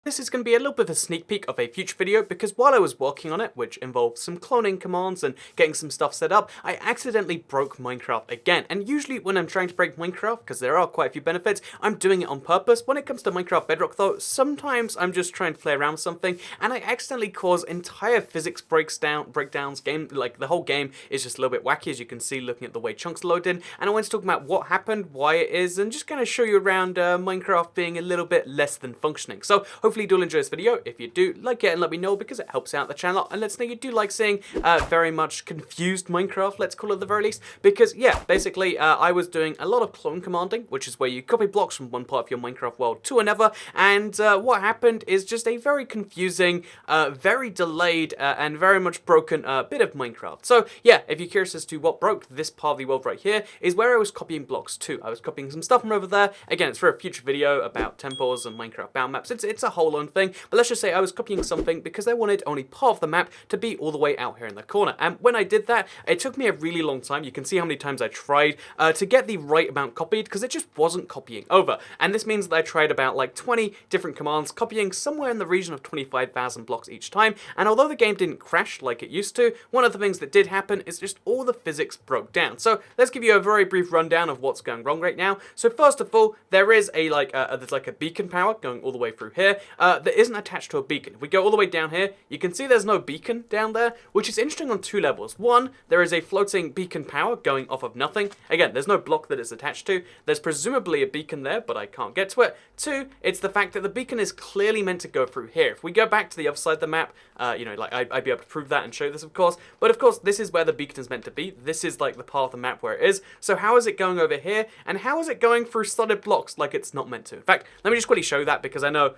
This is going to be a little bit of a sneak peek of a future video because while I was working on it, which involved some cloning commands and getting some stuff set up, I accidentally broke Minecraft again. And usually when I'm trying to break Minecraft, because there are quite a few benefits, I'm doing it on purpose. When it comes to Minecraft Bedrock though, sometimes I'm just trying to play around with something and I accidentally cause entire physics breakdowns. Like the whole game is just a little bit wacky, as you can see looking at the way chunks load in. And I want to talk about what happened, why it is, and just kind of show you around Minecraft being a little bit less than functioning. So hopefully you do enjoy this video. If you do, like it and let me know because it helps out the channel and lets me know you do like seeing very much confused Minecraft, let's call it at the very least. Because yeah, basically I was doing a lot of clone commanding, which is where you copy blocks from one part of your Minecraft world to another, and what happened is just a very confusing, very delayed and very much broken bit of Minecraft. So yeah, if you're curious as to what broke, this part of the world right here is where I was copying blocks to. I was copying some stuff from over there. Again, it's for a future video about temples and Minecraft bound maps. It's a whole own thing, but let's just say I was copying something because I wanted only part of the map to be all the way out here in the corner. And when I did that, it took me a really long time. You can see how many times I tried to get the right amount copied because it just wasn't copying over. And this means that I tried about like 20 different commands, copying somewhere in the region of 25,000 blocks each time. And although the game didn't crash like it used to, one of the things that did happen is just all the physics broke down. So let's give you a very brief rundown of what's going wrong right now. So first of all, there is there's like a beacon power going all the way through here that isn't attached to a beacon. If we go all the way down here, you can see there's no beacon down there, which is interesting on two levels. One, there is a floating beacon power going off of nothing. Again, there's no block that it's attached to. There's presumably a beacon there, but I can't get to it. Two, it's the fact that the beacon is clearly meant to go through here. If we go back to the other side of the map, I'd be able to prove that and show this, of course. But of course, this is where the beacon is meant to be. This is like the part of the map where it is. So how is it going over here? And how is it going through solid blocks like it's not meant to? In fact, let me just quickly show that because I know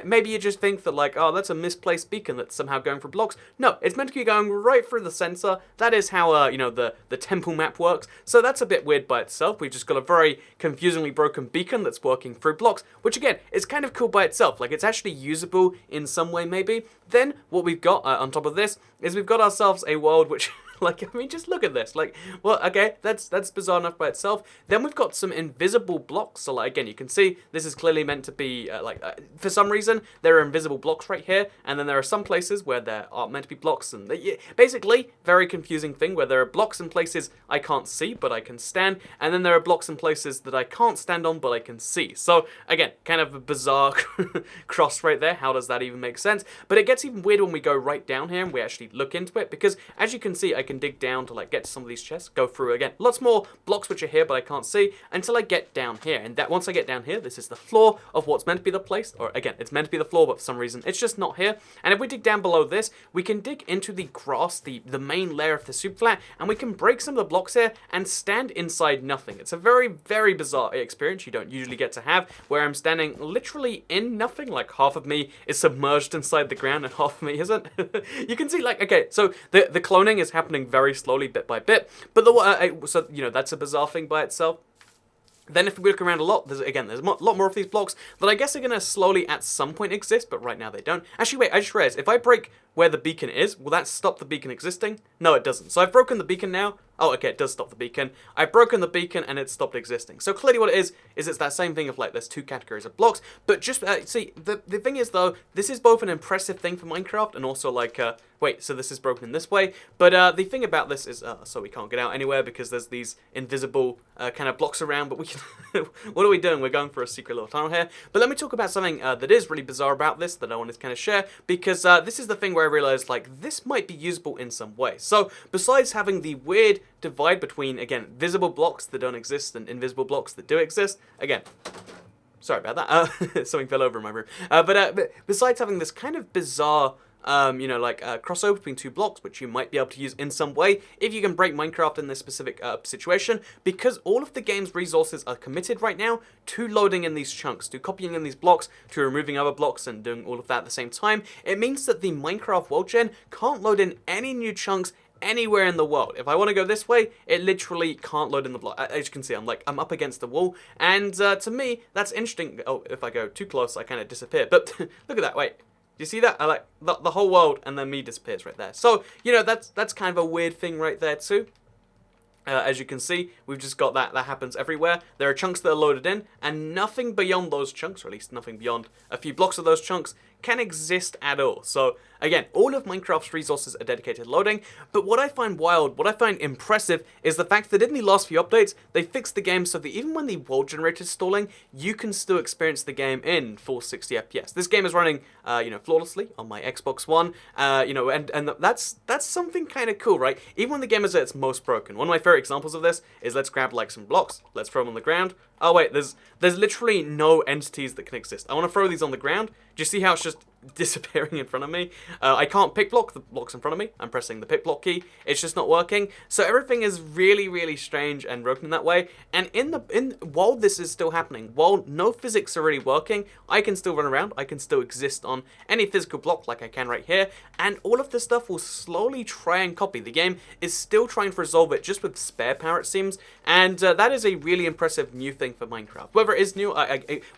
maybe you just think that like, oh, that's a misplaced beacon that's somehow going through blocks. No, it's meant to be going right through the center. That is how, the temple map works. So that's a bit weird by itself. We've just got a very confusingly broken beacon that's working through blocks, which again, is kind of cool by itself. Like, it's actually usable in some way, maybe. Then, what we've got on top of this is we've got ourselves a world which... just look at this. Like, well, okay, that's bizarre enough by itself. Then we've got some invisible blocks. So, like, again, you can see this is clearly meant to be, for some reason, there are invisible blocks right here. And then there are some places where there aren't meant to be blocks. And basically, very confusing thing where there are blocks in places I can't see, but I can stand. And then there are blocks in places that I can't stand on, but I can see. So, again, kind of a bizarre cross right there. How does that even make sense? But it gets even weirder when we go right down here and we actually look into it. Because, as you can see, I can dig down to like get to some of these chests, go through again. Lots more blocks which are here but I can't see until I get down here. And that once I get down here, this is the floor of what's meant to be the place. Or again, it's meant to be the floor, but for some reason it's just not here. And if we dig down below this, we can dig into the grass, the main layer of the super flat, and we can break some of the blocks here and stand inside nothing. It's a very, very bizarre experience you don't usually get to have, where I'm standing literally in nothing. Like half of me is submerged inside the ground and half of me isn't. You can see like, okay, so the cloning is happening very slowly, bit by bit, but that's a bizarre thing by itself. Then if we look around a lot, there's a lot more of these blocks that I guess are going to slowly at some point exist, but right now they don't. Actually, wait, I just realized, if I break where the beacon is, will that stop the beacon existing? No, it doesn't. So I've broken the beacon now. Oh, okay, it does stop the beacon. I've broken the beacon and it stopped existing. So clearly what it is it's that same thing of like there's two categories of blocks. But just, see, the thing is though, this is both an impressive thing for Minecraft and also like, wait, so this is broken in this way. But the thing about this is, so we can't get out anywhere because there's these invisible kind of blocks around. But we can, what are we doing? We're going for a secret little tunnel here. But let me talk about something that is really bizarre about this that I wanted to kind of share. Because this is the thing where I realized like this might be usable in some way. So besides having the weird divide between, again, visible blocks that don't exist and invisible blocks that do exist. Again, sorry about that. Something fell over in my room. But besides having this kind of bizarre, crossover between two blocks, which you might be able to use in some way if you can break Minecraft in this specific situation, because all of the game's resources are committed right now to loading in these chunks, to copying in these blocks, to removing other blocks and doing all of that at the same time. It means that the Minecraft world gen can't load in any new chunks anywhere in the world. If I want to go this way, it literally can't load in the block. As you can see, I'm up against the wall, and to me, that's interesting. Oh, if I go too close, I kind of disappear. But look at that. Wait, do you see that? I like the whole world, and then me disappears right there. So that's kind of a weird thing right there too. As you can see, we've just got that happens everywhere. There are chunks that are loaded in, and nothing beyond those chunks, or at least nothing beyond a few blocks of those chunks, can exist at all. So again, all of Minecraft's resources are dedicated to loading, but what I find wild, what I find impressive, is the fact that in the last few updates, they fixed the game so that even when the world generator is stalling, you can still experience the game in full 60 FPS. This game is running, flawlessly on my Xbox One, and that's something kind of cool, right? Even when the game is at its most broken. One of my favorite examples of this is, let's grab like some blocks, let's throw them on the ground. Oh wait, there's literally no entities that can exist. I want to throw these on the ground. Do you see how it's just disappearing in front of me? I can't pick block the blocks in front of me. I'm pressing the pick block key. It's just not working. So everything is really, really strange and broken in that way. And while this is still happening, while no physics are really working, I can still run around. I can still exist on any physical block like I can right here. And all of this stuff will slowly try and copy. The game is still trying to resolve it just with spare power, it seems. And that is a really impressive new thing for Minecraft. Whether it is new,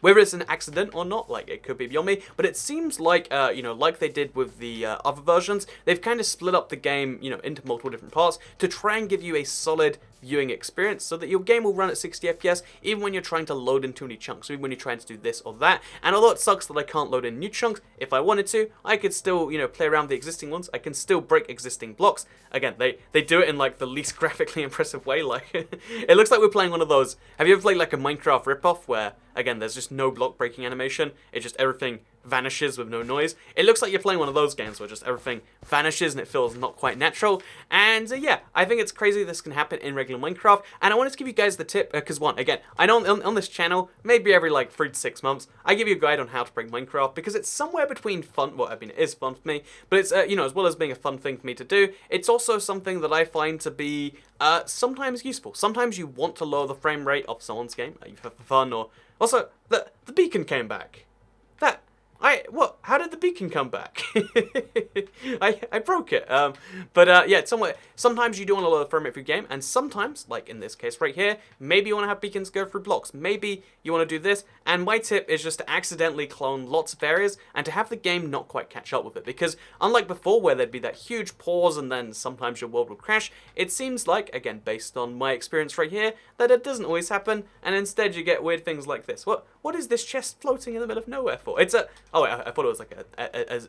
whether it's an accident or not, like it could be beyond me. But it seems like, like they did with the other versions, they've kind of split up the game, into multiple different parts to try and give you a solid viewing experience so that your game will run at 60 FPS even when you're trying to load in too many chunks, even when you're trying to do this or that. And although it sucks that I can't load in new chunks, if I wanted to, I could still, play around the existing ones. I can still break existing blocks. Again, they do it in like the least graphically impressive way. Like, it looks like we're playing one of those. Have you ever played like a Minecraft ripoff where, again, there's just no block breaking animation? It's just everything vanishes with no noise. It looks like you're playing one of those games where just everything vanishes and it feels not quite natural. And yeah, I think it's crazy this can happen in regular Minecraft. And I wanted to give you guys the tip because again, I know on this channel, maybe every like 3 to 6 months, I give you a guide on how to break Minecraft because it's somewhere between fun. Well, I mean, it is fun for me, but it's as well as being a fun thing for me to do, it's also something that I find to be sometimes useful. Sometimes you want to lower the frame rate of someone's game, for fun, or also the beacon came back. How did the beacon come back? I broke it. Yeah, sometimes you do want to lower the frame rate of your game, and sometimes, like in this case right here, maybe you want to have beacons go through blocks. Maybe you want to do this, and my tip is just to accidentally clone lots of areas and to have the game not quite catch up with it. Because unlike before, where there'd be that huge pause and then sometimes your world would crash, it seems like, again, based on my experience right here, that it doesn't always happen, and instead you get weird things like this. What is this chest floating in the middle of nowhere for? It's a... Oh, wait, I thought it was like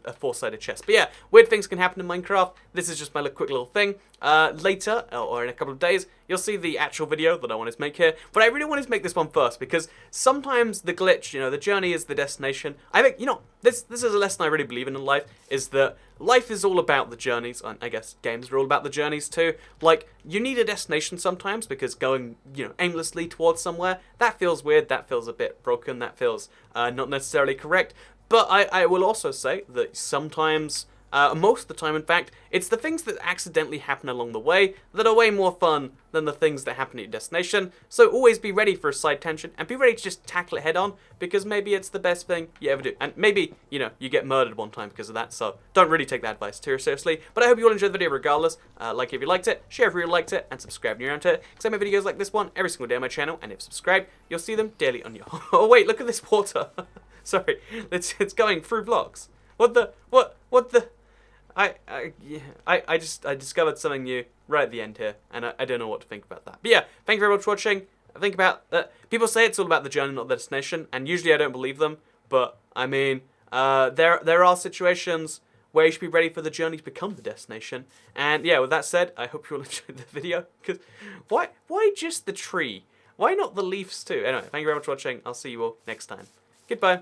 a four-sided chest. But yeah, weird things can happen in Minecraft. This is just my quick little thing. Later, or in a couple of days, you'll see the actual video that I wanted to make here. But I really wanted to make this one first, because sometimes the glitch, the journey is the destination. I think, this is a lesson I really believe in life, is that life is all about the journeys, and I guess games are all about the journeys too. Like, you need a destination sometimes, because going, aimlessly towards somewhere, that feels weird, that feels a bit broken, that feels not necessarily correct. But I will also say that sometimes, most of the time in fact, it's the things that accidentally happen along the way that are way more fun than the things that happen at your destination. So always be ready for a side tangent and be ready to just tackle it head on, because maybe it's the best thing you ever do. And maybe, you get murdered one time because of that, so don't really take that advice too seriously. But I hope you all enjoyed the video regardless. Like if you liked it, share if you liked it, and subscribe if you're into it, because I make videos like this one every single day on my channel, and if subscribed, you'll see them daily on your... Oh wait, look at this water. Sorry, it's going through blocks. What the... I discovered something new right at the end here, and I don't know what to think about that. But yeah, thank you very much for watching. Think about that. People say it's all about the journey, not the destination, and usually I don't believe them. But I mean, there are situations where you should be ready for the journey to become the destination. And yeah, with that said, I hope you all enjoyed the video. Because why just the tree? Why not the leaves too? Anyway, thank you very much for watching. I'll see you all next time. Goodbye.